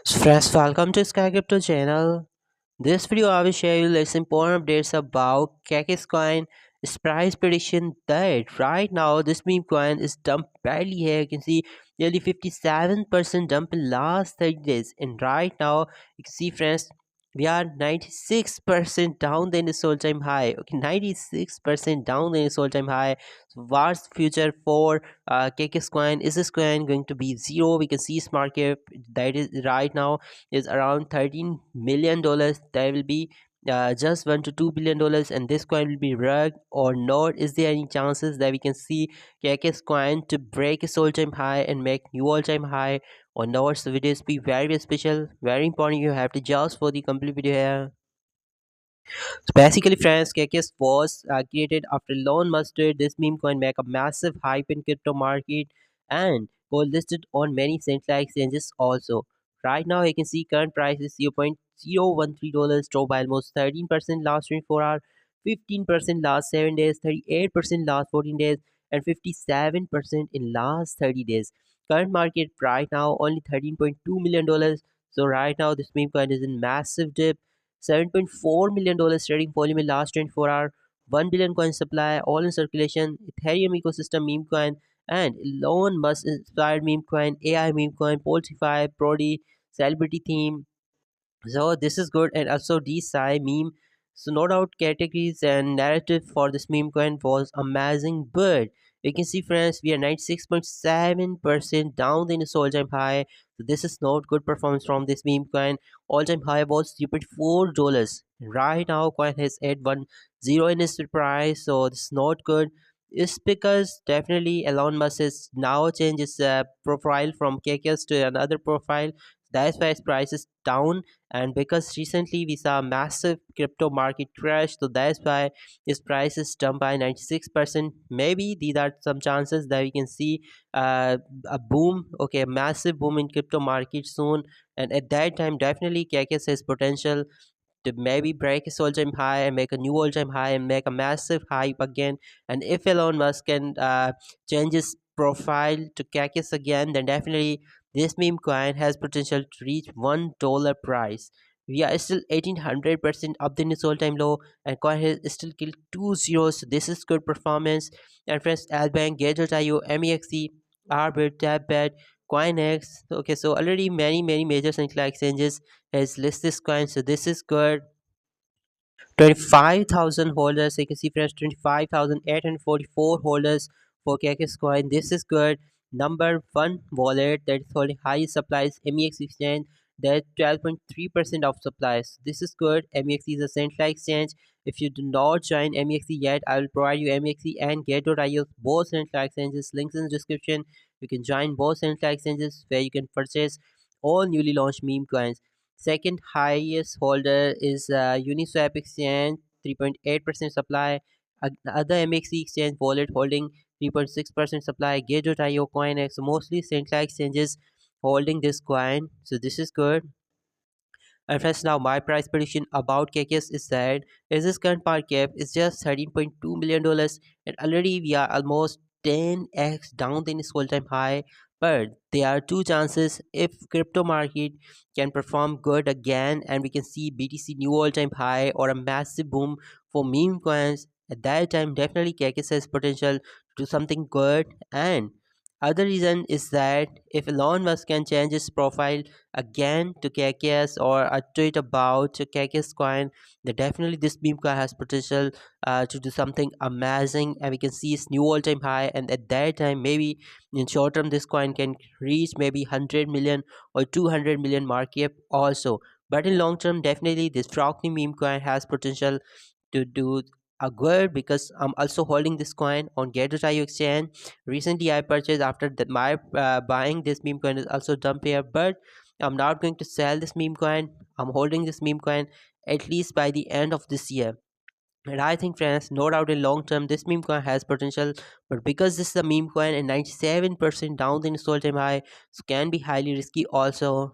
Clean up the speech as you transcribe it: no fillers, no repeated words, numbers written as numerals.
So friends, welcome to Sky Crypto channel. This video I will share you less important updates about Kakis coin, its price prediction that right now this meme coin is dumped badly here. You can see nearly 57% dump in last 30 days, and right now you can see friends, we are 96% down than its all-time high. Okay, 96% down than its all-time high. So what's future for KK's coin? Is this coin going to be zero? We can see its market that is right now is around $13 million. There will be just $1 to $2 billion, and this coin will be rugged or not. Is there any chances that we can see KK's coin to break its all-time high and make new all-time high or not? So videos be very special, very important. You have to just for the complete video here. So basically, friends, KKS was created after Elon Musk did this meme coin make a massive hype in crypto market and was listed on many central exchanges also. Right now, you can see current price is $0.013, dropped by almost 13% last 24 hours, 15% last 7 days, 38% last 14 days, and 57% in last 30 days. Current market right now only $13.2 million. So right now, this meme coin is in massive dip. $7.4 million trading volume in last 24 hours, 1 billion coin supply, all in circulation, Ethereum ecosystem meme coin, and Elon Musk inspired meme coin, AI meme coin, Poltify, Prodi, celebrity theme. So this is good, and also DSci meme. So no doubt categories and narrative for this meme coin was amazing, but you can see friends, we are 96.7% down in its all-time high. So this is not good performance from this meme coin. All-time high was $4. Right now coin has at 1 0 in its price, so this is not good. It's because definitely Elon Musk has now changed his profile from KKS to another profile. That's why its price is down, and because recently we saw a massive crypto market crash, so that's why its price is dumped by 96%. Maybe these are some chances that we can see a boom, okay, a massive boom in crypto market soon, and at that time definitely KKS has potential to maybe break his all-time high and make a new all-time high and make a massive hype again. And if Elon Musk can change his profile to Kakis again, then definitely this meme coin has potential to reach $1 price. We are still 1800% up in its all-time low, and coin has still killed two zeros. So this is good performance. And friends, Albank, Gate.io, MEXC, Arbit, Tabbet, CoinX. Okay, so already many major central exchanges has listed this coin, so this is good. 25,000 holders. You can see friends, 25,844 holders for KKS coin. This is good. Number one wallet that is holding highest supplies, MEX exchange, that 12.3% of supplies. This is good. MEX is a central exchange. If you do not join MEX yet, I will provide you MEX and Get.io, both central exchanges. Links in the description. You can join both central exchanges where you can purchase all newly launched meme coins. Second highest holder is Uniswap exchange, 3.8% supply. Other MXC exchange wallet holding 3.6% supply. Gate.io, CoinX, mostly central exchanges holding this coin. So this is good. And friends, now my price prediction about KKS is that is this current market cap is just $13.2 million, and already we are almost 10x down than its all-time high. But there are two chances if crypto market can perform good again and we can see BTC new all-time high or a massive boom for meme coins. At that time, definitely KKS has potential to do something good. And other reason is that if Elon Musk can change his profile again to KKS or a tweet about KKS coin, then definitely this meme coin has potential to do something amazing, and we can see its new all-time high. And at that time, maybe in short term, this coin can reach maybe 100 million or 200 million market cap also. But in long term, definitely this Frogny meme coin has potential to do a good, because I'm also holding this coin on Get.io exchange. Recently, I purchased after that my buying this meme coin is also dumped here, but I'm not going to sell this meme coin. I'm holding this meme coin at least by the end of this year. And I think, friends, no doubt in long term, this meme coin has potential. But because this is a meme coin and 97% down in its all time high, so can be highly risky also.